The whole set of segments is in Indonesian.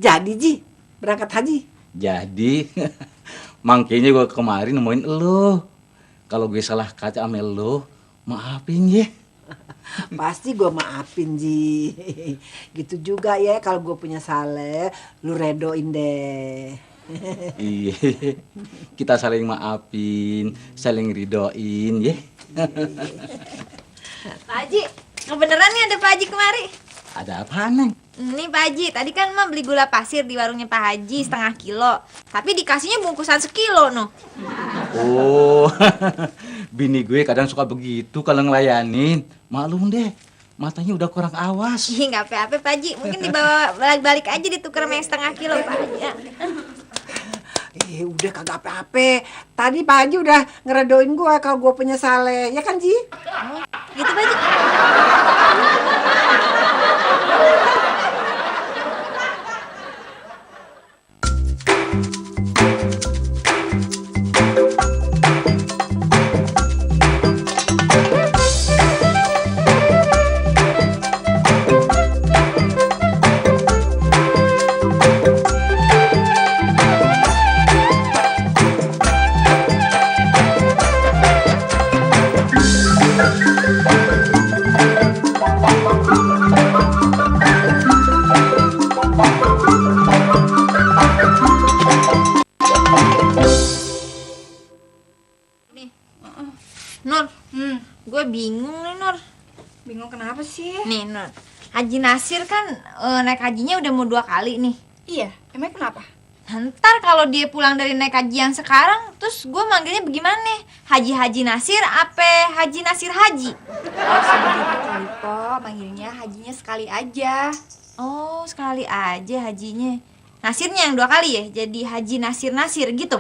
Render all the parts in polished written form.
Jadi Ji, berangkat haji. Jadi makanya gue kemarin nemuin lo. Kalau gue salah kaca sama lo, maafin ya. Pasti gue maafin Ji. Gitu juga ya kalau gue punya salah, lu redoin deh. Iya, kita saling maafin, saling ridoin ya. Pak Haji, kebeneran nih ada Pak Haji kemari. Ada apa Neng? Nih Pak Haji, tadi kan Mah beli gula pasir di warungnya Pak Haji setengah kilo. Tapi dikasihnya bungkusan sekilo noh. Oh, bini gue kadang suka begitu kalau ngelayanin. Maklum deh, matanya udah kurang awas. Ih, nggak apa-apa Pak Haji, mungkin dibawa balik-balik aja ditukar sama yang setengah kilo Pak Haji. Ya. Udah kagak apa-apa. Tadi Pak Haji udah ngeredoin gue kalau gue punya salah. Ya kan Ji? Oh, gitu Pak Haji. Nur, gue bingung nih Nur. Bingung kenapa sih? Nih Nur, Haji Nasir kan naik hajinya udah mau 2 kali nih. Iya, emang kenapa? Ntar kalau dia pulang dari naik haji yang sekarang, terus gue manggilnya bagaimana? Haji Nasir apa Haji Nasir Haji? Langsung gitu kali Po, manggilnya hajinya sekali aja. Oh, sekali aja hajinya. Nasirnya yang 2 kali ya? Jadi Haji Nasir gitu?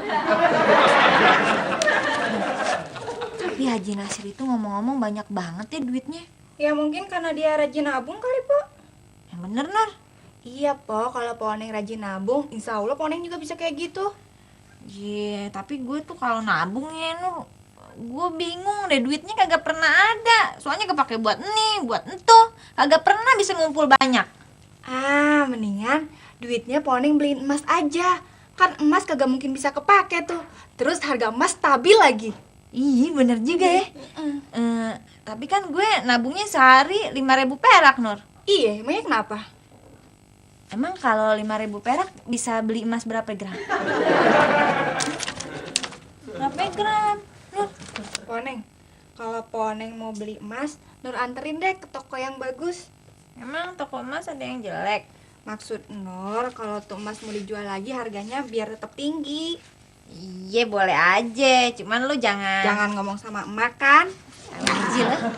Tapi Haji Nasir itu ngomong-ngomong banyak banget ya duitnya. Ya mungkin karena dia rajin nabung kali Po. Yang bener Nur. Iya Po, kalau Po Neng rajin nabung, insya Allah Po Neng juga bisa kayak gitu. Iya, tapi gue tuh kalau nabung ya Nur, gue bingung deh, duitnya kagak pernah ada. Soalnya kepake buat nih, buat entuh. Kagak pernah bisa ngumpul banyak. Ah, mendingan duitnya Po Neng beliin emas aja. Kan emas kagak mungkin bisa kepake tuh. Terus harga emas stabil lagi. Iya bener juga ya. Tapi kan gue nabungnya sehari 5.000 perak Nur. Iya, emangnya kenapa? Emang kalau 5.000 perak bisa beli emas berapa gram? Berapa gram Nur? Po Neng, kalau Po Neng mau beli emas, Nur anterin deh ke toko yang bagus. Emang toko emas ada yang jelek? Maksud Nur, kalau tuh emas mau dijual lagi harganya biar tetap tinggi. Iya boleh aja, cuman lu jangan ngomong sama emak kan. aja lah.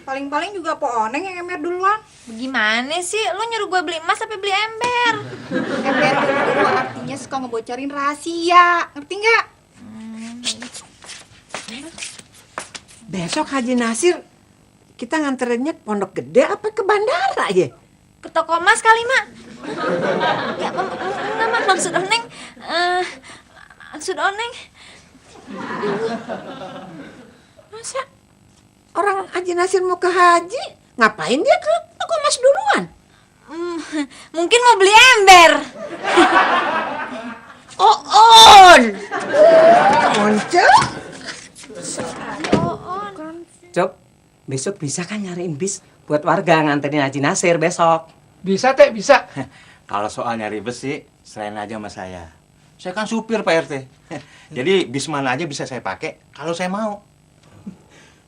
Paling-paling juga Po Neng yang ember duluan. Bagaimana sih? Lu nyuruh gue beli emas apa beli ember? Ember dulu artinya suka ngebocorin rahasia. Ngerti nggak? Besok Haji Nasir kita nganterinnya ke Pondok Gede apa ke bandara ya? Ke toko emas kali Mak. Ya enggak Mak, maksud Oneng Masa orang Haji Nasir mau ke haji, ngapain dia ke toko emas duluan? Mungkin mau beli ember. Once? Cop, besok bisa kan nyariin bis buat warga nganterin Haji Nasir besok? Bisa Teh, bisa. Kalau soal nyari bus sih, serahin aja sama saya. Saya kan supir Pak RT. Jadi bis mana aja bisa saya pakai kalau saya mau.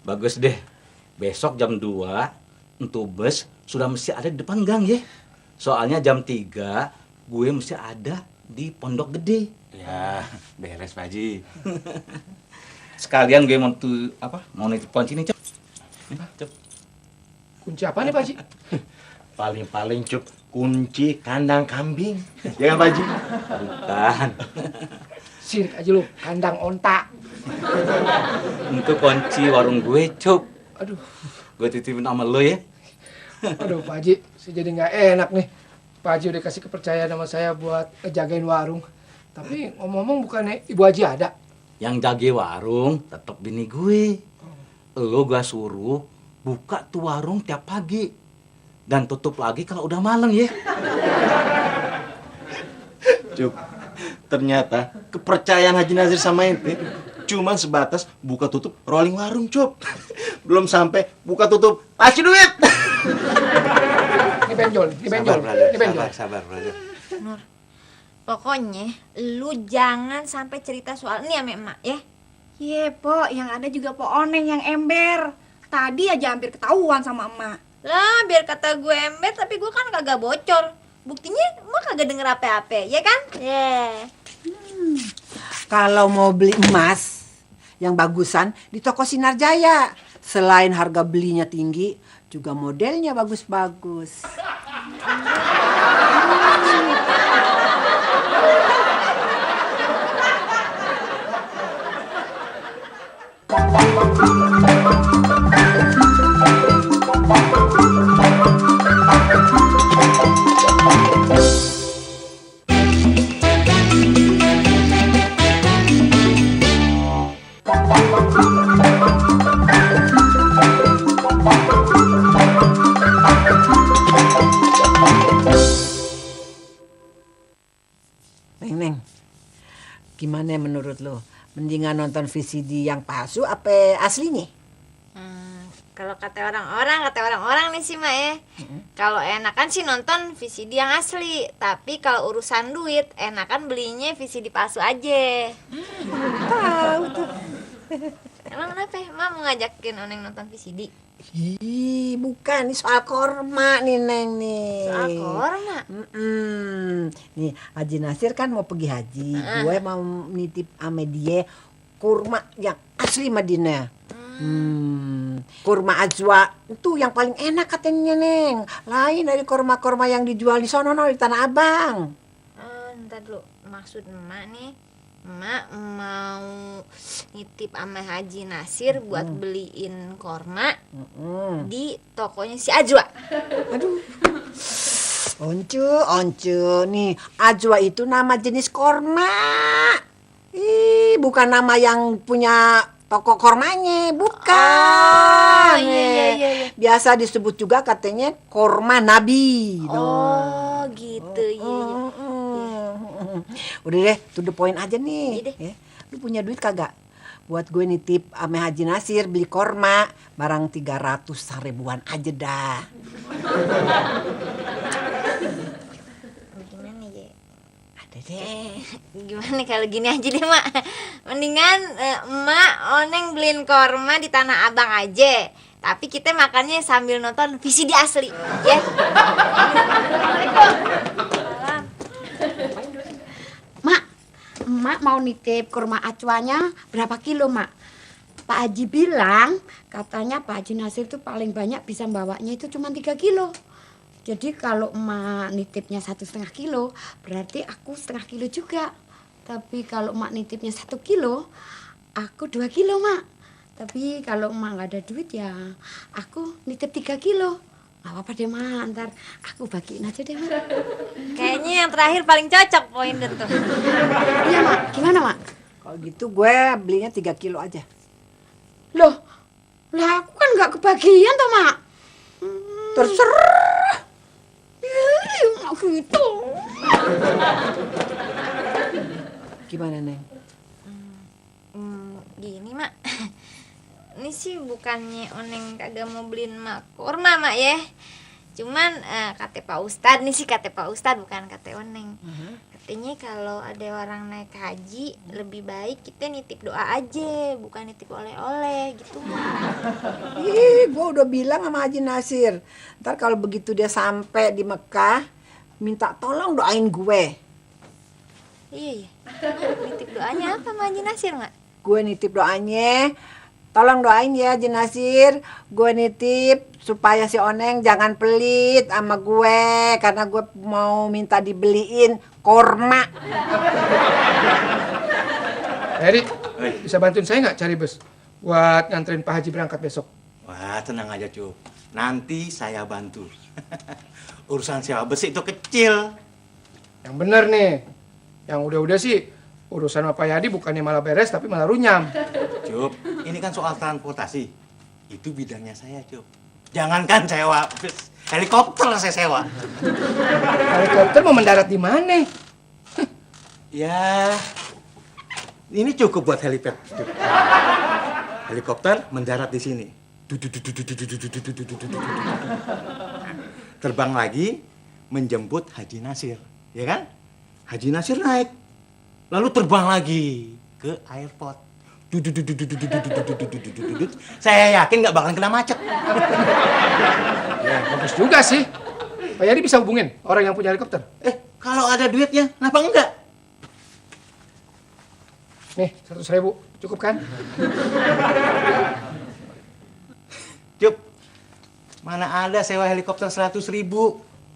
Bagus deh. Besok jam 2 untuk bus sudah mesti ada di depan gang ya. Soalnya jam 3 gue mesti ada di Pondok Gede. Ya, beres Pak Haji. Sekalian gue mau tuh mau nitip kunci nih, Cep. Cep. Kunci apa nih Pak Haji? Paling-paling Cuk, kunci kandang kambing. Ya kan Pak Haji? Bukan. Sirik aja lu, kandang onta. Untuk kunci warung gue, Cep. Aduh, Gue titipin sama lo ya. aduh Pak Haji, saya jadi nggak enak nih. Pak Haji udah kasih kepercayaan sama saya buat jagain warung. Tapi ngomong-ngomong bukannya Ibu Haji ada? Yang jaga warung tetap bini gue. lo gua suruh buka tuh warung tiap pagi dan tutup lagi kalau udah malam ya. Cup, ternyata kepercayaan Haji Nasir sama ente cuman sebatas buka tutup rolling warung, Cup. Belum sampai buka tutup kasih duit. Ini benjol, ini benjol, ini benjol. Sabar, brother. Nur, pokoknya lu jangan sampai cerita soal ini sama emak ya. Ye, Po, yang ada juga Po Oneng yang ember. Tadi aja hampir ketahuan sama emak. Lah, biar kata gue ember, tapi gue kan kagak bocor. Buktinya emak kagak denger apa-apa, ya kan? Kalau mau beli emas yang bagusan di toko Sinar Jaya. Selain harga belinya tinggi, juga modelnya bagus-bagus. Neng, gimana menurut lo? Mendingan nonton VCD yang palsu apa aslinya? Kalau kata orang-orang nih sih Mak ya. Kalau enakan sih nonton VCD yang asli, tapi kalau urusan duit enakan belinya VCD palsu aja. Tahu tuh. Emang kenapa ya? Mak mau ngajakin Oneng nonton VCD? Ih, bukan, ini soal korma nih Neng nih. Soal korma? Nih, Haji Nasir kan mau pergi haji. Gue mau nitip sama dia kurma yang asli Madinah. Kurma ajwa itu yang paling enak katanya Neng. Lain dari kurma-kurma yang dijual di sono di Tanah Abang. Ntar dulu, maksud emak nih, emak mau nitip sama Haji Nasir buat beliin korma di tokonya si Ajwa. Aduh. Oncu, nih ajwa itu nama jenis korma. Ih, bukan nama yang punya toko kormanya, bukan. Oh, iya. Biasa disebut juga katanya korma Nabi. Oh, gitu, iya. Udah deh, to the point aja nih. Iya deh. Ya, lu punya duit kagak? Buat gue nitip sama Haji Nasir beli korma barang 300 ribuan aja dah. Gimana ya? Ada deh. Gimana kalau gini aja deh Mak. Mendingan emak Oneng beliin korma di Tanah Abang aja. Tapi kita makannya sambil nonton VCD asli, ya. Mak, emak mau nitip kurma acuannya berapa kilo, Mak? Pak Haji bilang, katanya Pak Haji Nasir itu paling banyak bisa bawanya itu cuma 3 kilo. Jadi kalau emak nitipnya 1,5 kilo, berarti aku 1,5 kilo juga. Tapi kalau emak nitipnya 1 kilo, aku 2 kilo, Mak. Tapi kalau emak nggak ada duit ya, aku nitip 3 kilo. Gak apa-apa deh, Mak. Ntar aku bagiin aja deh, Mak. Kayaknya yang terakhir paling cocok poin tuh. Iya, Mak. Gimana, Mak? Kalau gitu gue belinya 3 kilo aja. Loh, lah aku kan nggak kebagian toh, Mak. Terserah. Mak gitu. Gimana, Neng? Gini Mak, ini sih bukannya Oneng kagak mau beliin Mak kurma Mak ya. Cuman kata Pak Ustadz, nih sih kata Pak Ustadz bukan kata Oneng. Katanya kalau ada orang naik haji lebih baik kita nitip doa aja, bukan nitip oleh-oleh gitu Mak. Ih, gue udah bilang sama Haji Nasir. Ntar kalau begitu dia sampai di Mekah, minta tolong doain gue. Iya. Nitip doanya apa Mak Haji Nasir Mak? Gue nitip doanya, tolong doain ya Haji Nasir. Gue nitip supaya si Oneng jangan pelit sama gue, karena gue mau minta dibeliin korma. Eri, bisa bantuin saya nggak cari bus buat nganterin Pak Haji berangkat besok? Wah, tenang aja, Cup. Nanti saya bantu. Urusan sewa besi itu kecil. Yang bener nih, yang udah-udah sih urusan Pak Yadi bukannya malah beres tapi malah runyam. Cup, ini kan soal transportasi. Itu bidangnya saya, Cop. Jangankan sewa helikopter saya sewa. Helikopter mau mendarat di mana? Ya, ini cukup buat helipad. Helikopter mendarat di sini. Terbang lagi menjemput Haji Nasir, ya kan? Haji Nasir naik, lalu terbang lagi ke airport. Saya yakin nggak bakalan kena macet. Ya, bagus juga sih. Pak Yadi bisa hubungin orang yang punya helikopter. Kalau ada duitnya, kenapa enggak? Nih, 100.000. Cukup kan? Cup, mana ada sewa helikopter 100.000?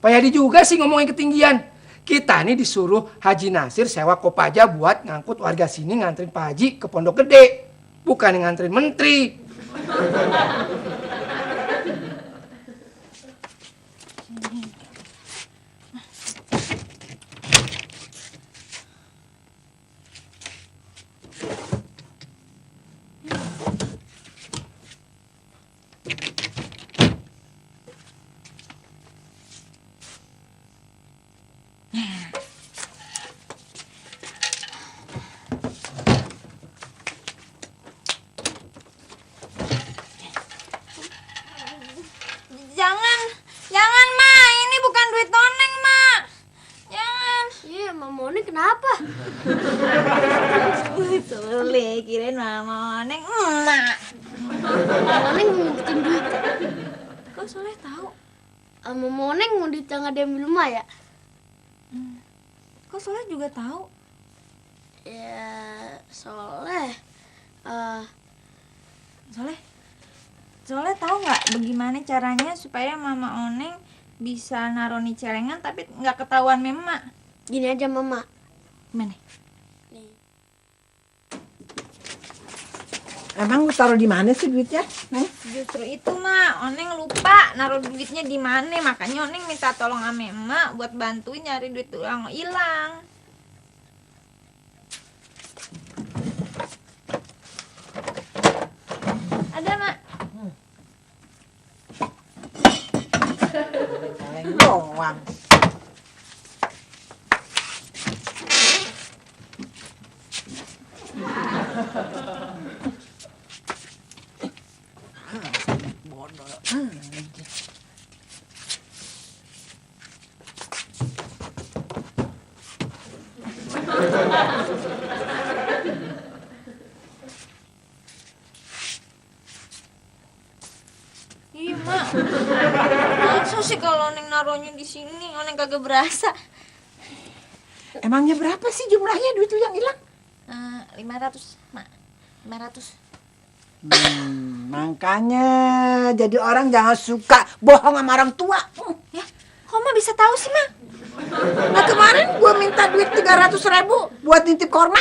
Pak Yadi juga sih ngomongin ketinggian. Kita nih disuruh Haji Nasir sewa Kopaja buat ngangkut warga sini nganterin Pak Haji ke Pondok Gede. Bukan nganterin menteri. Jangan, Ma. Ini bukan duit Oneng, Ma. Jangan. Iya, Mama Oneng kenapa? Boleh, kirain Mama Oneng emak. Mama Oneng mau ngumpetin duit. Kok Soleh tahu? Mama Oneng mau duit yang ada di rumah ya? Kok Soleh juga tahu? Ya, Soleh. Soleh tahu nggak bagaimana caranya supaya Mama Oneng bisa naruh nih celengan tapi nggak ketahuan Mama? Gini aja, Mama. Gimana? Nih. Emang lu taruh di mana sih duitnya? Justru itu, Ma. Oneng lupa naruh duitnya di mana, makanya Oneng minta tolong sama Emak buat bantuin nyari duit yang hilang. Ada, Mak. Kaleng doang. Iya, Mak. Masa sih kalau Oneng naruhnya di sini, Oneng kagak berasa. Emangnya berapa sih jumlahnya duit lu yang hilang? 500, Mak. 500. Makanya jadi orang jangan suka bohong sama orang tua. Ya, kok Mak bisa tahu sih, Mak? Nah kemarin gua minta duit 300.000 buat nitip korma.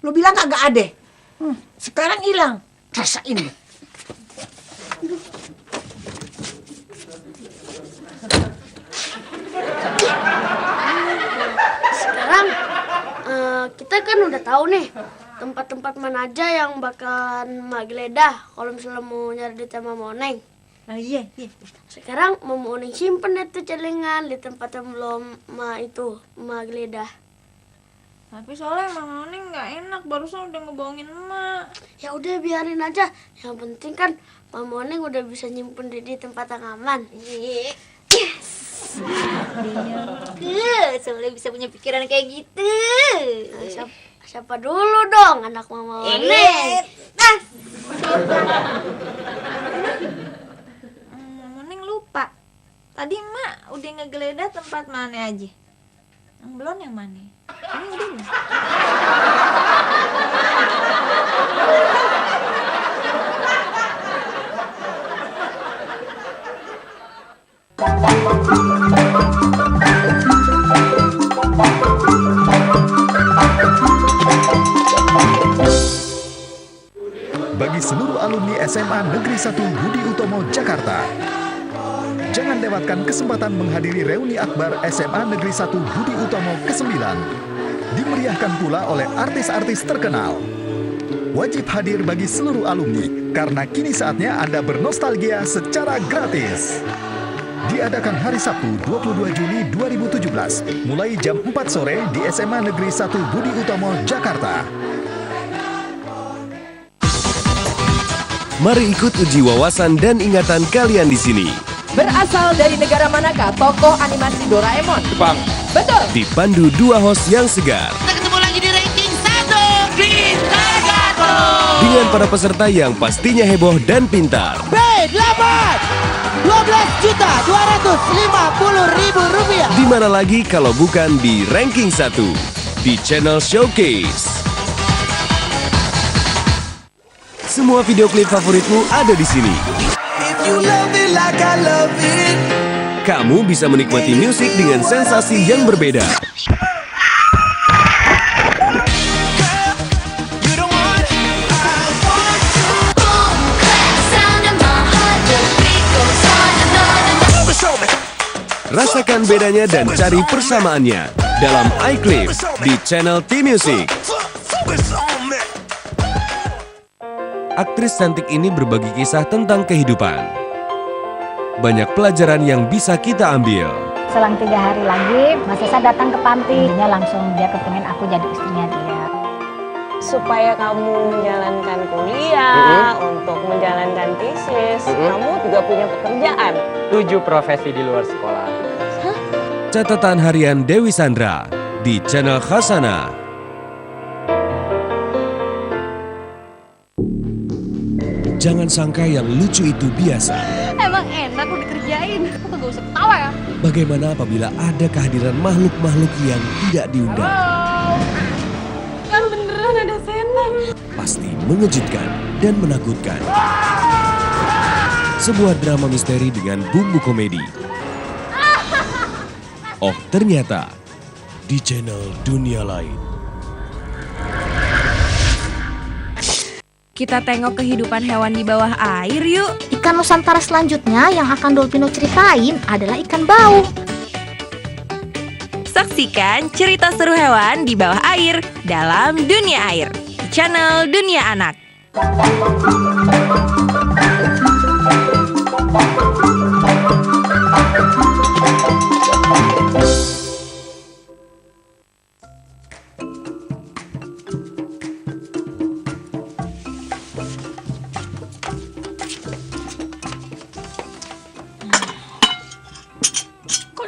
Lu bilang kagak ada. Sekarang hilang. Rasain lu. Sekarang kita kan udah tahu nih tempat-tempat mana aja yang bakalan Mak geledah kalau misalnya mau nyari duit sama Mama Oneng. Oh iya. Sekarang Mama Oneng simpen itu celengan di tempat yang belum Mak geledah. Tapi soalnya Mama Oneng nggak enak, barusan udah ngebohongin Emak. Ya udah biarin aja. Yang penting kan Mama Oneng udah bisa nyimpen di tempat yang aman. Yes. Soalnya bisa punya pikiran kayak gitu. Siapa dulu dong anak Mama Oneng? Mama Oneng lupa. Tadi Emak udah ngegeledah tempat mana aja. Yang belum yang mana? Ini udah belum? Bagi seluruh alumni SMA Negeri 1 Budi Utomo Jakarta, jangan lewatkan kesempatan menghadiri reuni akbar SMA Negeri 1 Budi Utomo ke-9. Dimeriahkan pula oleh artis-artis terkenal. wajib hadir bagi seluruh alumni karena kini saatnya Anda bernostalgia secara gratis. Diadakan hari Sabtu 22 Juli 2017 mulai jam 4 sore di SMA Negeri 1 Budi Utomo, Jakarta. Mari ikut uji wawasan dan ingatan kalian di sini. Berasal dari negara manakah tokoh animasi Doraemon? Jepang. Betul. Dipandu dua host yang segar. Kita ketemu lagi di ranking 1 Bintagato. Dengan para peserta yang pastinya heboh dan pintar. B8 12.250.000 rupiah. Di mana lagi kalau bukan di ranking 1 di channel Showcase. Semua video klip favoritmu ada di sini. Kamu bisa menikmati musik dengan sensasi yang berbeda. Rasakan bedanya dan cari persamaannya dalam iClip di channel T-Music. Aktris cantik ini berbagi kisah tentang kehidupan. Banyak pelajaran yang bisa kita ambil. Selang 3 hari lagi, Mas Esa datang ke panti. Dia langsung kepengen aku jadi istrinya dia. Supaya kamu menjalankan kuliah, untuk menjalankan tesis, kamu juga punya pekerjaan. 7 profesi di luar sekolah. Catatan harian Dewi Sandra di channel Khasana. Jangan sangka yang lucu itu biasa. Emang enak lu dikerjain. Aku gak usah ketawa ya. Bagaimana apabila ada kehadiran makhluk-makhluk yang tidak diundang? Kan beneran ada setan. Pasti mengejutkan dan menakutkan. Sebuah drama misteri dengan bumbu komedi. Oh, ternyata di channel Dunia Lain. Kita tengok kehidupan hewan di bawah air yuk. Ikan Nusantara selanjutnya yang akan Dolpino ceritain adalah ikan bau. Saksikan cerita seru hewan di bawah air dalam Dunia Air di channel Dunia Anak.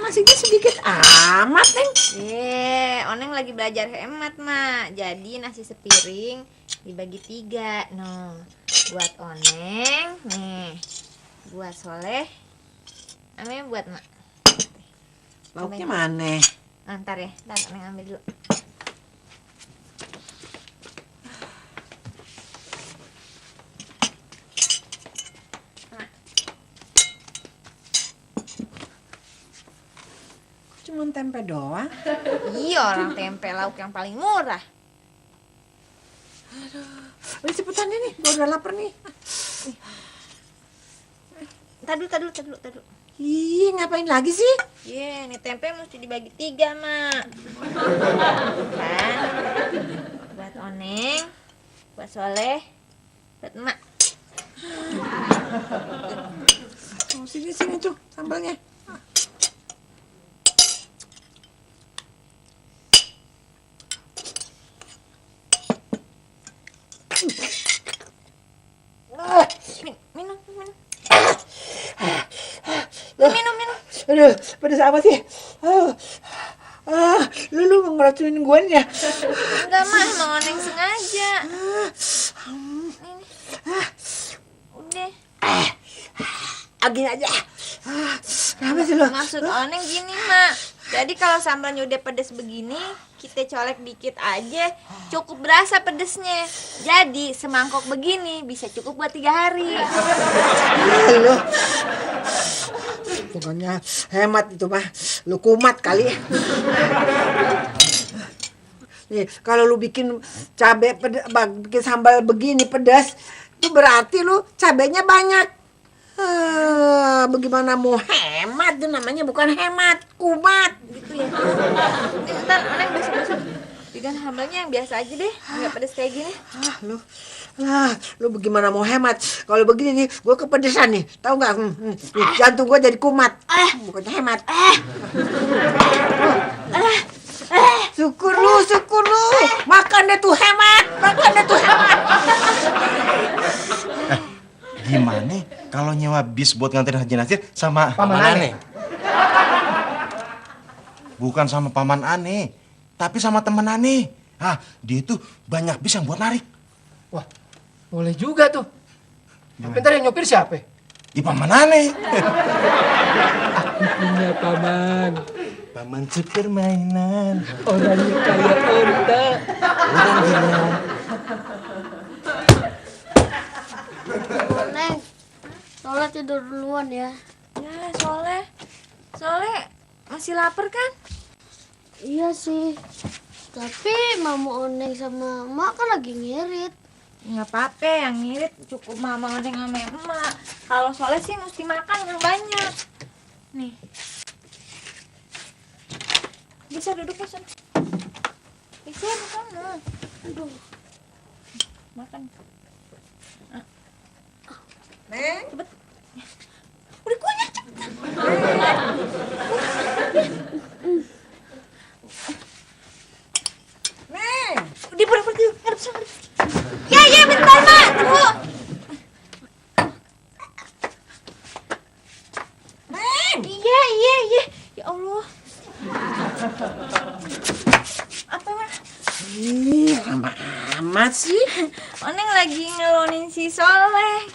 Nasinya sedikit amat, Neng. Oneng lagi belajar hemat, Mak. Jadi nasi sepiring dibagi 3. No, buat Oneng, nih. Buat Soleh, namanya buat Mak. Lauknya mana? Ntar ya, ntar Oneng ambil dulu. Cuman tempe doang. Iya, orang tempe lauk yang paling murah. Aduh, cepetan nih, gue udah lapar nih. Tadul. Ih, ngapain lagi sih? Ini tempe mesti dibagi 3, Mak. Kan? Buat Oneng, buat Soleh, buat Emak. Oh, sini tuh sambalnya. Minum. Aduh, pedes apa sih? Lu ngeracunin gue nih ya? Enggak, Mah, emang Oneng sengaja. Udah. Gini aja. Kenapa sih lu? Maksud Oneng gini, Mak. Jadi kalau sambalnya udah pedes begini, kita colek dikit aja, cukup berasa pedesnya. Jadi semangkok begini bisa cukup buat 3 hari. Lu. Pokoknya hemat itu mah. Lu kumat kali. Nih, kalau lu bikin cabai bikin sambal begini pedas, itu berarti lu cabainya banyak. Bagaimana mau hemat? Itu namanya bukan hemat, kumat gitu ya. Ntar Oneng besok-besok 3 Juragan hambalnya yang biasa aja deh, nggak pedes kayak gini. Lu bagaimana mau hemat? Kalau begini nih, gue kepedesan nih, tahu nggak? Jantung gue jadi kumat. Bukannya hemat. Syukur lu. Makan deh tuh hemat. Gimana kalau nyewa bis buat nganterin Haji Nasir sama Paman Aneh? Bukan sama Paman Aneh, tapi sama teman Aneh. Dia itu banyak bis yang buat narik. Wah, boleh juga tuh. Tapi ntar yang nyopir siapa? Paman Aneh. Aku punya paman. Paman supir mainan. Orangnya kayak onta. Orang gila. Neng, Soleh tidur duluan ya. Ya, Soleh masih lapar kan? Iya sih. Tapi Mama Oneng sama Emak kan lagi ngirit. Nggak apa-apa, yang ngirit cukup Mama Oneng sama Emak. Kalau Soleh sih mesti makan yang banyak. Nih. Bisa duduk di sana. Bisa di sana. Aduh. Makan. Neng, cepet. Udah kunyah cepetan. Neng. Udah pergi. Ngadep sana. Ya, bentar, Mak. Tunggu. Neng. Iya. Ya Allah. Apa, Mak? Lama amat sih. Oneng lagi ngelonin si Soleh.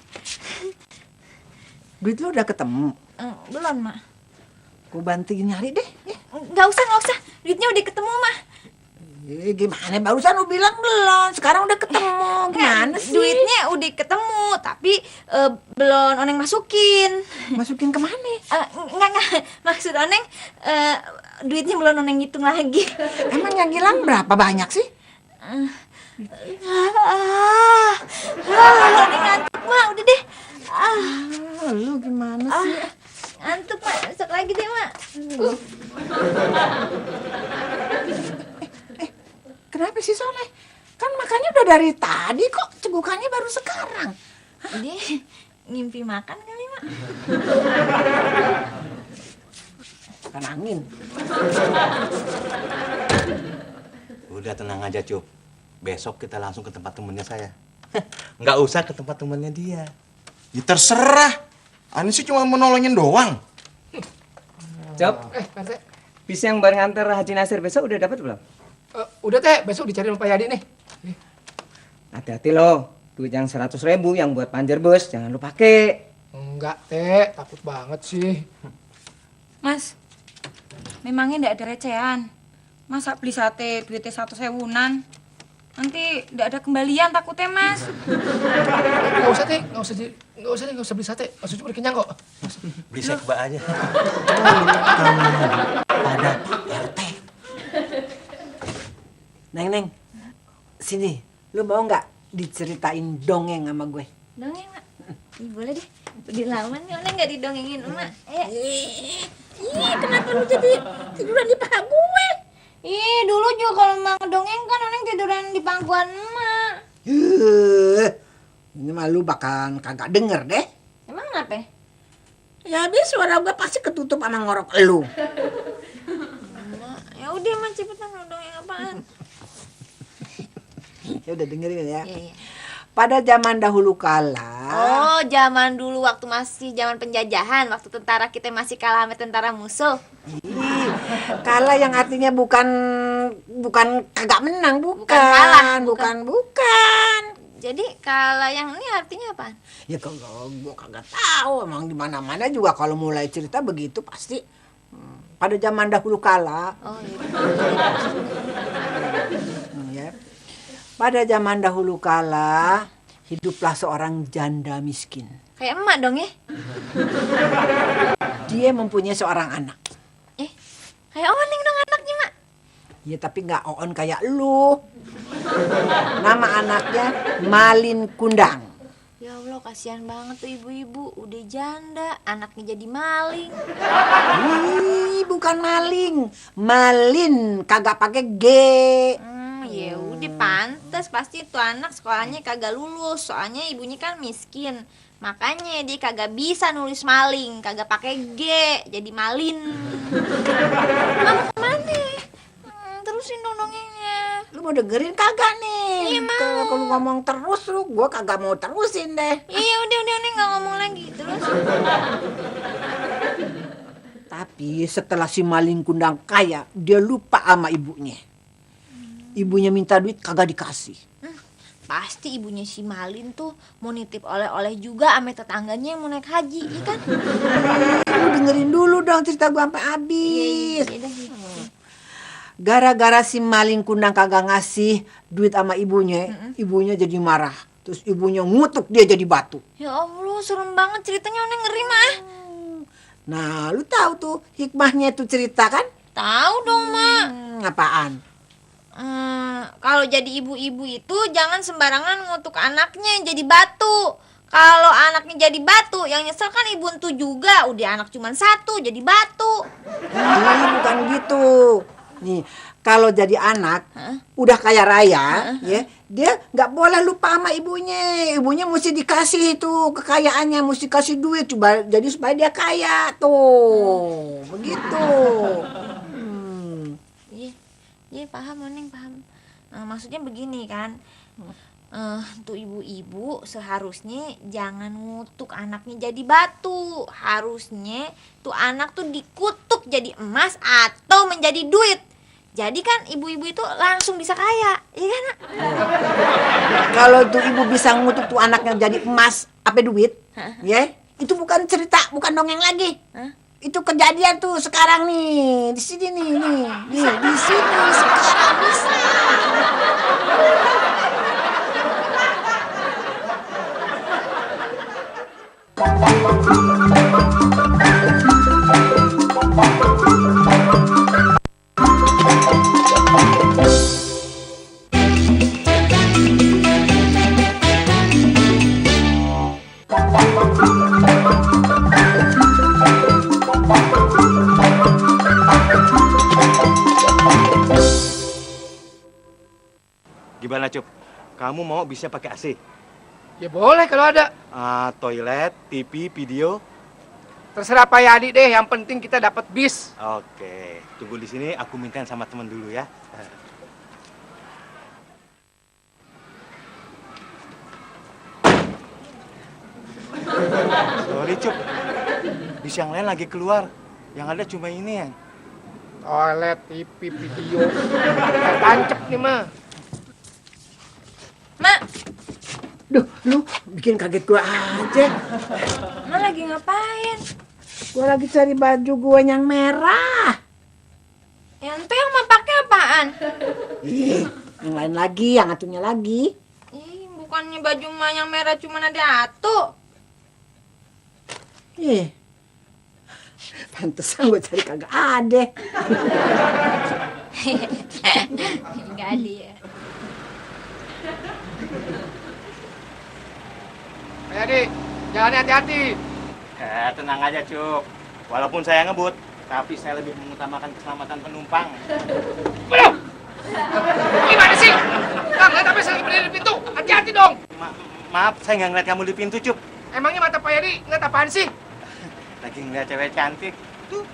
Duit lu udah ketemu? Belum, Mak. Gue bantuin nyari deh. Nggak usah. Duitnya udah ketemu, Mak. Gimana? Barusan lu bilang belum. Sekarang udah ketemu. Gimana sih? Duitnya udah ketemu, tapi belum Oneng masukin. Masukin kemana? Enggak. Maksud Oneng, duitnya belum Oneng hitung lagi. Emang yang hilang berapa banyak sih? Oneng ngantuk, Mak. Udah deh. Lu gimana sih? Ngantuk, Mak. Besok lagi deh, Mak. Kenapa sih Soleh? Kan makannya udah dari tadi kok. Cegukannya baru sekarang. Dia ngimpi makan kali, Mak. Kan angin. Udah tenang aja, Cup. Besok kita langsung ke tempat temennya saya. Nggak usah ke tempat temennya dia. Ya terserah. Ani sih cuma menolongin doang. Cop, bis yang bareng nganter Haji Nasir besok udah dapat belum? Udah teh, besok dicari sama Pak Yadi nih. Hati-hati loh, duit yang 100.000 yang buat panjer bus jangan lu pakai. Enggak teh, takut banget sih. Mas, memangnya ndak ada recehan? Masa beli sate duitnya 1.000-an? Nanti ndak ada kembalian takutnya, Mas. Nggak usah teh, nggak usah beli sate. Mas Ucup udah kenyang kok. Beli sekba aja. Ada RT. Neng, sini. Lu mau nggak diceritain dongeng sama gue? Dongeng, Mak. Boleh deh. Udah lama nih Oneng nggak didongengin, Emak. Kenapa lu jadi tiduran di paha gue? Dulu juga kalau Emak ngedongeng kan Oneng tiduran di pangkuan Emak. Ini mah lu bakalan kagak denger deh. Emang kenapa? Ya habis suara gue pasti ketutup sama ngorok lu. Ya udah, Mak, cepetan dongeng apaan? Ya udah dengerin ya. Iya. Pada zaman dahulu kala. Oh, zaman dulu waktu masih zaman penjajahan, waktu tentara kita masih kalah sama tentara musuh. Kalah yang artinya bukan kagak menang, bukan kalah, bukan. Jadi kalah yang ini artinya apa? Ya kalau gua kagak tahu, emang di mana-mana juga kalau mulai cerita begitu pasti pada zaman dahulu kala. Oh iya. Ya. Pada zaman dahulu kala hiduplah seorang janda miskin. Kayak emak dong ya? Dia mempunyai seorang anak. Kayak Oneng dong anaknya, Mak. Ya tapi nggak Oon kayak lu. Nama anaknya Malin Kundang. Ya Allah, kasihan banget tuh ibu-ibu, udah janda, anaknya jadi maling. Bukan maling, Malin kagak pakai G. Ya udah pantes pasti tuh anak sekolahnya kagak lulus, soalnya ibunya kan miskin. Makanya dia kagak bisa nulis maling, kagak pakai G, jadi malin. Mau kemana? Terusin dong dongengnya. Lu mau dengerin kagak nih? Iya mau. Kalau ngomong terus lu, gua kagak mau terusin deh. Iya udah nggak ngomong lagi terus. Tapi setelah si maling kundang kaya, dia lupa sama ibunya. Ibunya minta duit kagak dikasih. Pasti ibunya si Malin tuh mau nitip oleh-oleh juga sama tetangganya yang mau naik haji, iya kan? Lu dengerin dulu dong cerita gua sampai habis. Gara-gara si maling kundang kagak ngasih duit sama ibunya, ibunya jadi marah. Terus ibunya ngutuk dia jadi batu. Ya Allah, serem banget ceritanya, Oneng ngeri mah. Nah, lu tahu tuh hikmahnya tuh cerita kan? Tahu dong, Mak. Apaan? Kalau jadi ibu-ibu itu jangan sembarangan ngutuk anaknya yang jadi batu. Kalau anaknya jadi batu, yang nyesel kan ibu entu juga. Udah anak cuma satu, jadi batu. Bukan gitu. Nih, kalau jadi anak udah kaya raya, ya, dia nggak boleh lupa sama ibunya. Ibunya mesti dikasih itu kekayaannya, mesti kasih duit coba jadi supaya dia kaya tuh. Begitu. Iya paham, Oneng paham. Maksudnya begini kan, tuh ibu-ibu seharusnya jangan ngutuk anaknya jadi batu. Harusnya tuh anak tuh dikutuk jadi emas atau menjadi duit. Jadi kan ibu-ibu itu langsung bisa kaya, iya kan? Kalau tuh ibu bisa ngutuk tuh anaknya jadi emas apa duit, ya, itu bukan cerita, bukan dongeng lagi. Itu kejadian tuh sekarang nih, di sini nih, di sini sekarang bisa. Gimana, Cup? Kamu mau bisa pakai AC? Ya boleh kalau ada. Toilet, TV, video. Terserah Pak Yadi deh, yang penting kita dapat bis. Oke, tunggu di sini, aku mintain sama teman dulu ya. Sorry, Cup. Bis yang lain lagi keluar. Yang ada cuma ini ya. Toilet, TV, video. Tancep nih, mah. Mak. Duh, lu bikin kaget gua aja. Mak lagi ngapain? Gua lagi cari baju gua yang merah. Ente yang mau pakai apaan? Ih, yang lain lagi, yang atunya lagi. Ih, bukannya baju mak yang merah cuma ada atu. Ih, pantesan gua cari kagak ada. Enggak ada ya. Pak Yadi, jalannya hati-hati. Tenang aja, Cup. Walaupun saya ngebut, tapi saya lebih mengutamakan keselamatan penumpang. Belum. Gimana sih? Kang, lihat apa saya lagi berdiri di pintu. Hati-hati dong. Maaf, saya nggak ngeliat kamu di pintu, Cup. Emangnya mata Pak Yadi ngeliat apaan sih? Lagi ngeliat cewek cantik. Tuh.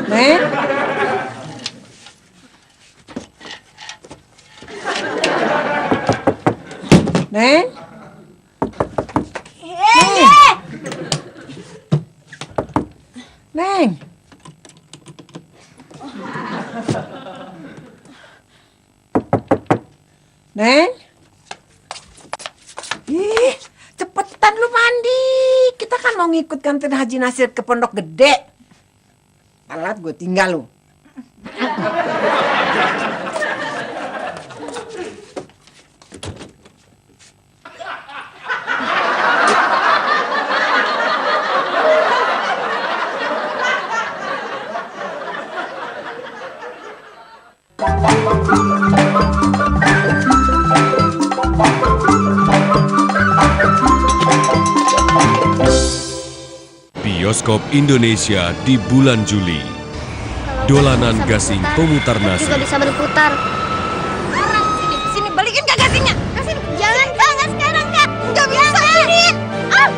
Neng? Neng? Neng? Neng? Ih, cepetan lu mandi. Kita kan mau ngikut kantin Haji Nasir ke Pondok Gede. Alat gue tinggal lu. Bioskop Indonesia di bulan Juli. Dolanan gasing pemutar nasi. Juga bisa berputar. Sekarang sini balikin Kak gasingnya. Kasih. Jangan Kak, nggak sekarang Kak. Nggak bisa ini. Ah.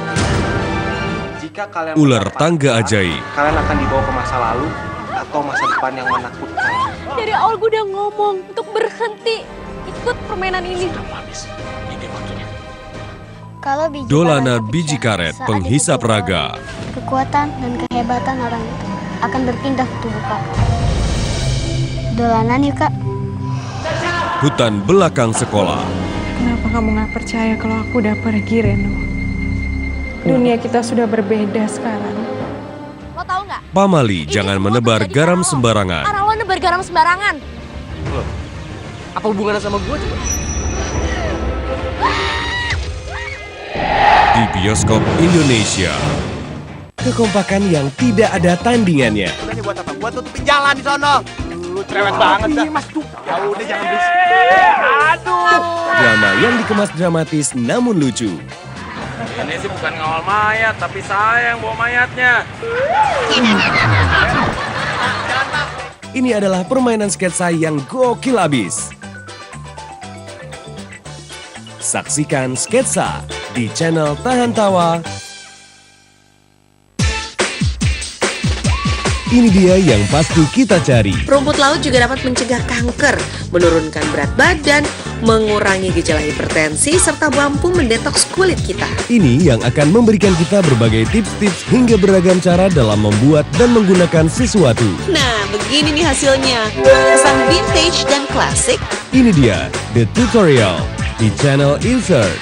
Jika kalian Ular tangga ajaib. kalian akan dibawa ke masa lalu atau masa depan yang menakutkan. Dari awal gue udah ngomong untuk berhenti ikut permainan ini. Kalau biji Dolanan biji karet penghisap raga. kekuatan dan kehebatan orang itu akan berpindah ke tubuh Kak. Dolanan yuk Kak. Hutan belakang sekolah. Kenapa kamu gak percaya kalau aku udah pergi, Reno? Dunia kita sudah berbeda sekarang. Lo tau nggak? Pamali jangan menebar garam sembarangan. Arah lo nebar garam sembarangan. Loh, apa hubungannya sama gue coba? Di bioskop Indonesia. Kekompakan yang tidak ada tandingannya. Udah nih buat apa? Buat tutupin jalan di sono. Lu cerewet banget dah. Mas tuh. Ya udah jangan berisik. Aduh. Drama yang dikemas dramatis namun lucu. Ini sih bukan ngawal mayat, tapi saya yang bawa mayatnya. Ini adalah permainan sketsa yang gokil abis. Saksikan sketsa di channel Tahan Tawa. Ini dia yang pasti kita cari. Rumput laut juga dapat mencegah kanker, menurunkan berat badan, mengurangi gejala hipertensi, serta mampu mendetoks kulit kita. Ini yang akan memberikan kita berbagai tips-tips hingga beragam cara dalam membuat dan menggunakan sesuatu. Nah, begini nih hasilnya. Kesan vintage dan klasik. Ini dia, The Tutorial, di channel Insert.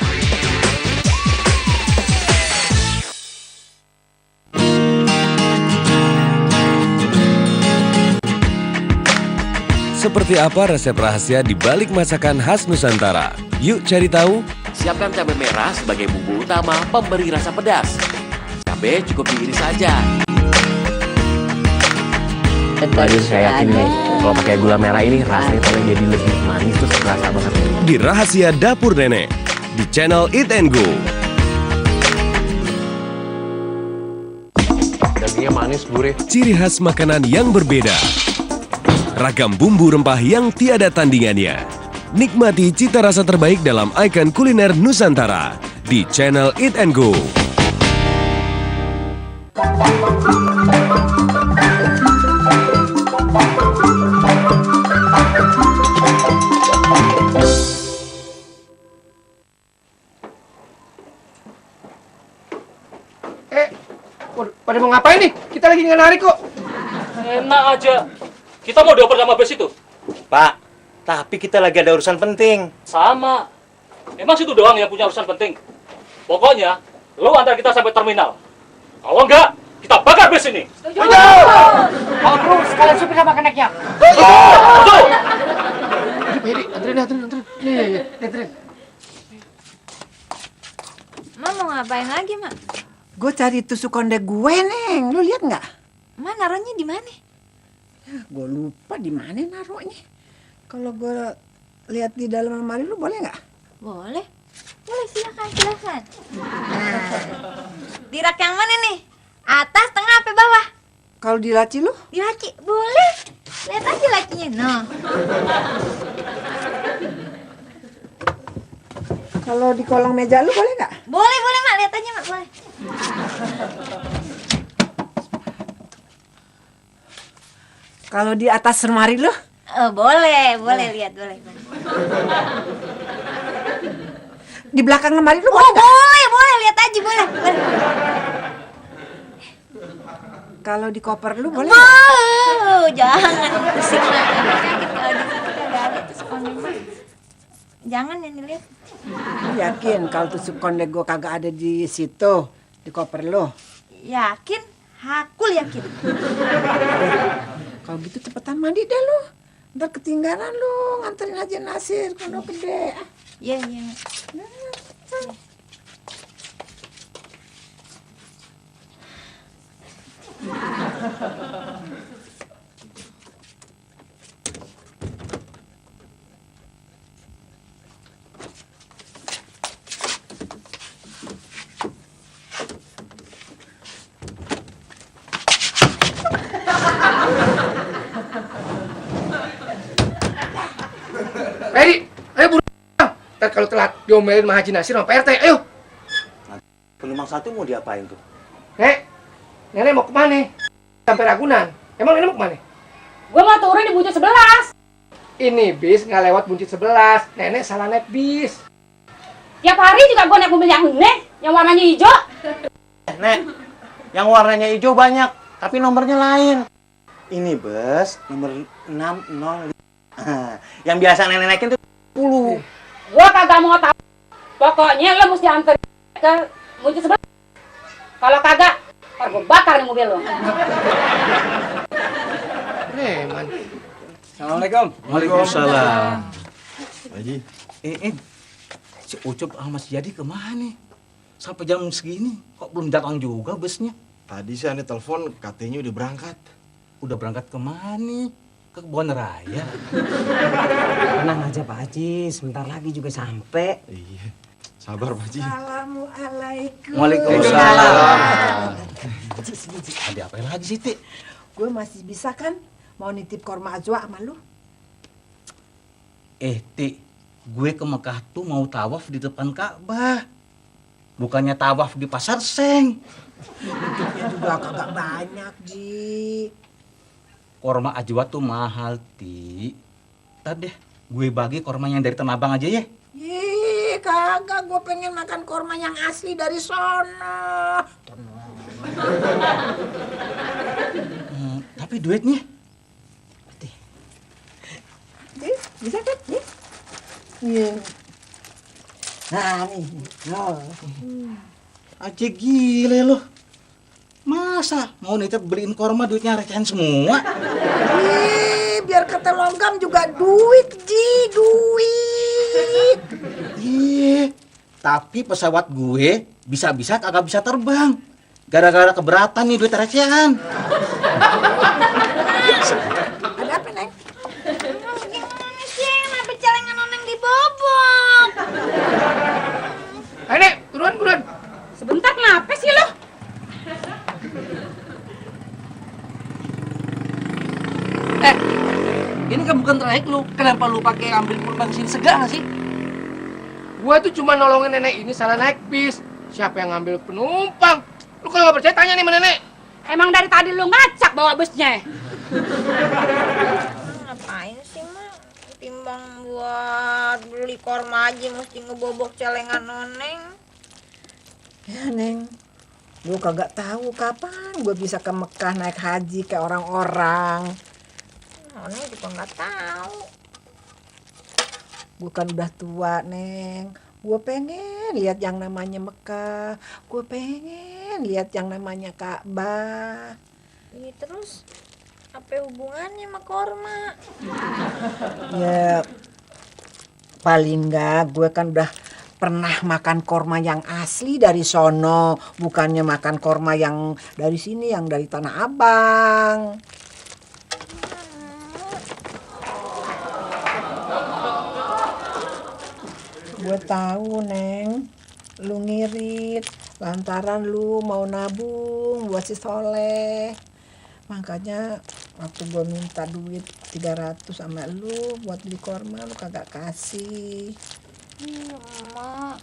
Seperti apa resep rahasia di balik masakan khas Nusantara? Yuk cari tahu. Siapkan cabai merah sebagai bumbu utama pemberi rasa pedas. Cabai cukup diiris saja. Tadi saya yakin nih, kalau pakai gula merah ini rasanya tuh jadi lebih manis terus berasa banget. Di Rahasia Dapur Nenek, di channel Eat and Go. Dagingnya manis, gurih. Ciri khas makanan yang berbeda. Ragam bumbu rempah yang tiada tandingannya. Nikmati cita rasa terbaik dalam ikon kuliner Nusantara di channel Eat and Go. Pada mau ngapain nih? Kita lagi nggak narik kok. Enak aja. Kita mau dioper sama bus itu. Pak, tapi kita lagi ada urusan penting. Sama. Emang situ doang yang punya urusan penting. Pokoknya, lo antar kita sampai terminal. Kalau enggak, kita bakar bus ini. Kalau perlu sekalian supir sama keneknya. Anterin. Ma mau ngapain lagi, Mak? Gue cari tusuk konde gue, Neng. Lu lihat nggak? Ma naruhnya di mana? Ya, gue lupa di mana naruhnya. Kalau gue lihat di dalam lemari lu boleh nggak? Boleh. Boleh, silakan. Di rak yang mana nih? Atas, tengah, apa bawah? Kalau di laci lu? Di laci, boleh. Lihat aja lacinya, no. Kalau di kolong meja lu boleh nggak? Boleh, Mak. Lihat aja, Mak, boleh. Kalau di atas lemari lu? Oh, boleh, lihat, boleh. Di belakang lemari lu Oh, boleh, lihat aja, boleh. Kalau di koper lu boleh? Jangan pusing lah. Sakit kalau di situ kagak ada tusuk konde mah. Jangan yang dilihat. Yakin kalau tusuk konde gue kagak ada di situ, di koper lu? Yakin? Hakul yakin. Kalau gitu cepetan mandi deh lu. Ntar ketinggalan lu nganterin aja Nasir ke Pondok Gede. Iya. Peri, ayo buru. Ntar kalau telat diomelin sama Haji Nasir sama Pak RT, ayo. Penumpang satu mau diapain tuh? Nenek mau kemana? Sampai Ragunan. Emang nenek mau kemana? Gua mau turun di buncit 11. Ini bis nggak lewat buncit 11. Nenek salah naik bis. Tiap hari juga gua naik mobil yang warnanya hijau. Nek, yang warnanya hijau banyak, tapi nomornya lain. Ini bus nomor 605. Yang biasa nenek naikin tuh 10. Gua kagak mau tahu. Pokoknya lo mesti anter ke buncit 11. Kalau kagak, ntar gua bakar nih mobil lo. Reman. Assalamualaikum. Waalaikumsalam. Haji. Si Ucup sama si Jadi kemana? Sampai jam segini kok belum datang juga busnya? Tadi sih ane telepon katanya udah berangkat. Udah berangkat kemana? Ke Kebon Raya. Tenang aja Pak Haji, sebentar lagi juga sampai. Iya. Sabar Pak Haji. Assalamualaikum. Waalaikumsalam. Ada apa lagi sih, Tik? Gue masih bisa kan mau nitip korma ajwa sama lu? Tik, gue ke Mekah tuh mau tawaf di depan Ka'bah. Bukannya tawaf di Pasar Seng. Nitipnya juga kagak banyak, Ji. Korma ajwa tuh mahal, Tik. Ntar deh, gue bagi korma yang dari Tanah Abang aja ya. Ih, kagak, gue pengen makan korma yang asli dari sono. Tapi duitnya? Bisa kan? Iya. Nah, nih. Aja gile loh. Masa mau nitip beliin korma duitnya recehan semua? Ih, biar kata logam juga duit, Ji, duit. Iya, tapi pesawat gue bisa-bisa kagak bisa terbang. Gara-gara keberatan nih duit recehan. Ada apa, Neng? Gimana sih? Kenapa celengan Oneng dibobok? Ayo, Nek, buruan. Sebentar, kenapa sih lo? Ini kan bukan trayek lu. Kenapa lu pakai ambil penumpang sini segala sih? Gua tuh cuma nolongin nenek ini salah naik bis. Siapa yang ngambil penumpang? Lu kalau nggak percaya tanya nih sama nenek. Emang dari tadi lu ngacak bawa busnya? Ngapain sih, Mak? Timbang buat beli korma aja mesti ngebobok celengan Oneng. Ya, Neng. Gue kagak tahu kapan gue bisa ke Mekah naik haji kayak orang-orang. Oneng juga nggak tahu. Gue kan udah tua, Neng. Gue pengen lihat yang namanya Mekah. Gue pengen lihat yang namanya Ka'bah. Iya, terus apa hubungannya sama korma? Ya, paling enggak gue kan udah pernah makan korma yang asli dari sono. Bukannya makan korma yang dari sini, yang dari Tanah Abang. Gue tahu, Neng, lu ngirit lantaran lu mau nabung buat si Soleh. Makanya waktu gue minta duit 300 sama lu buat beli korma, lu kagak kasih. Mak,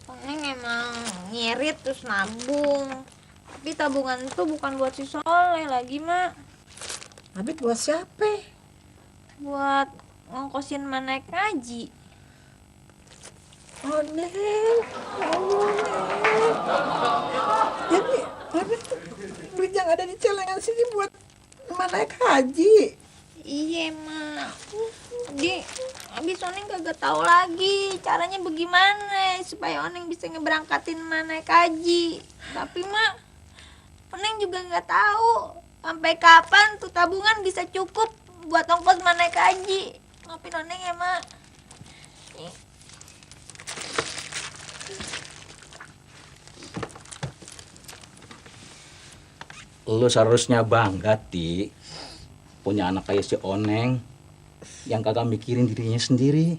Oneng emang ngirit terus nabung. Tapi tabungan itu bukan buat si Soleh lagi, Mak. Habis buat siapa? Buat ngongkosin naik ngaji. Oneng. Jadi habis duit yang ada di celengan sini buat naik haji. Iya, Mak. Jadi habis Oneng kagak tahu lagi caranya bagaimana supaya Oneng bisa ngeberangkatin naik haji. Tapi Mak, Oneng juga nggak tahu sampai kapan tuh tabungan bisa cukup buat ongkos naik haji. Maafin Oneng ya, Mak. Lu seharusnya bangga, Ti. Punya anak kayak si Oneng yang kagak mikirin dirinya sendiri.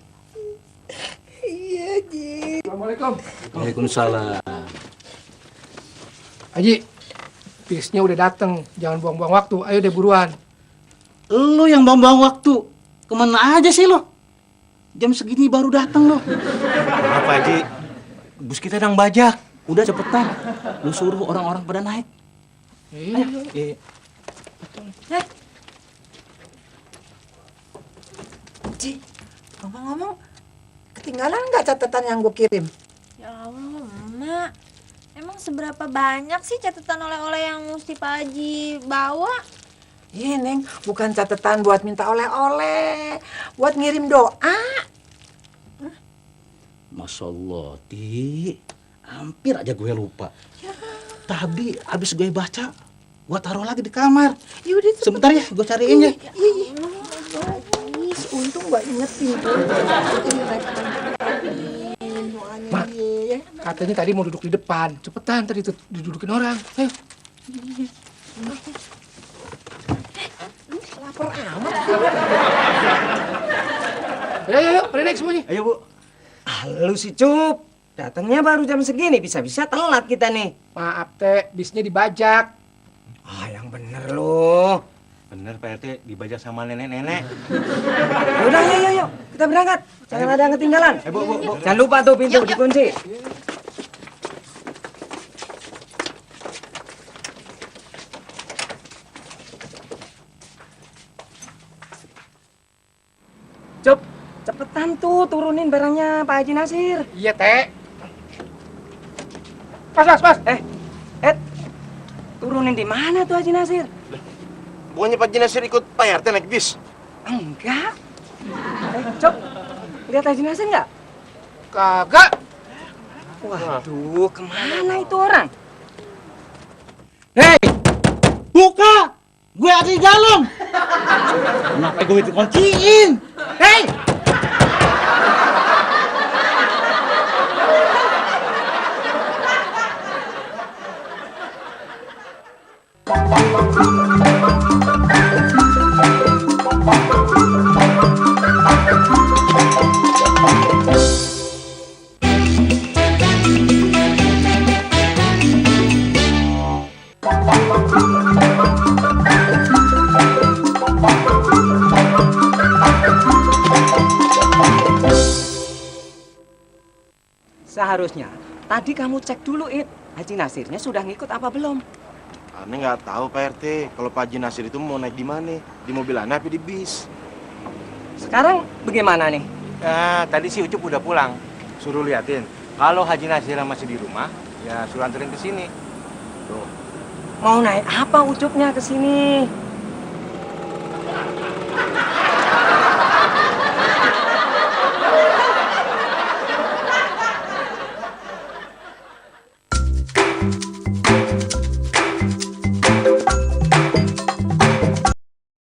Iya, Ji. Assalamualaikum. Waalaikumsalam. Haji, bisnya udah dateng. Jangan buang-buang waktu. Ayo deh buruan. Lu yang buang-buang waktu. Kemana aja sih lo? Jam segini baru datang lo. Maaf, Haji. Bus kita sedang bajak. Udah cepetan. Lu suruh orang-orang pada naik. Iya. Ji, ngomong-ngomong, ketinggalan nggak catatan yang gue kirim? Ya Allah, Mak. Emang seberapa banyak sih catatan oleh-oleh yang mesti Pak Haji bawa? Iya, Neng, bukan catatan buat minta oleh-oleh, buat ngirim doa. Masya Allah, Ti. Hampir aja gue lupa. Tadi abis gue baca, gue taruh lagi di kamar. Yaudah, sebentar ya, gue cariin ya. Untung gue ingetin tuh. Mak, katanya tadi mau duduk di depan. Cepetan tadi tuh didudukin orang. Ayo. Lapar amat. Ayo, pada naik semuanya. Ayo, Bu. Lu si Cup. Datangnya baru jam segini, bisa-bisa telat kita nih. Maaf, Teh, bisnya dibajak. Ah, yang bener lu. Bener, Pak RT, dibajak sama nenek-nenek. Udah, yuk. Kita berangkat. Jangan ada yang ketinggalan. Bu. Jangan lupa tuh pintu dikunci. Cup, cepetan tuh turunin barangnya Pak Haji Nasir. Iya, Teh. Pas. Turunin di mana tuh Haji Nasir? Bukannya Pak Haji Nasir ikut Pak RT naik bis? Enggak. Cok, lihat Haji Nasir nggak? Kagak. Waduh, kemana itu orang? Hei, buka! Gue ada di dalam. Kenapa gue dikunciin? Hei! Seharusnya tadi kamu cek dulu, Haji Nasirnya sudah ngikut apa belum? Aneh nggak tahu, Pak RT. Kalau Pak Haji Nasir itu mau naik di mana? Di mobil aneh apa di bis? Sekarang bagaimana nih? Tadi si Ucup udah pulang. Suruh liatin. Kalau Haji Nasir masih di rumah, ya suruh anterin ke sini. Tuh. Mau naik apa Ucupnya ke sini?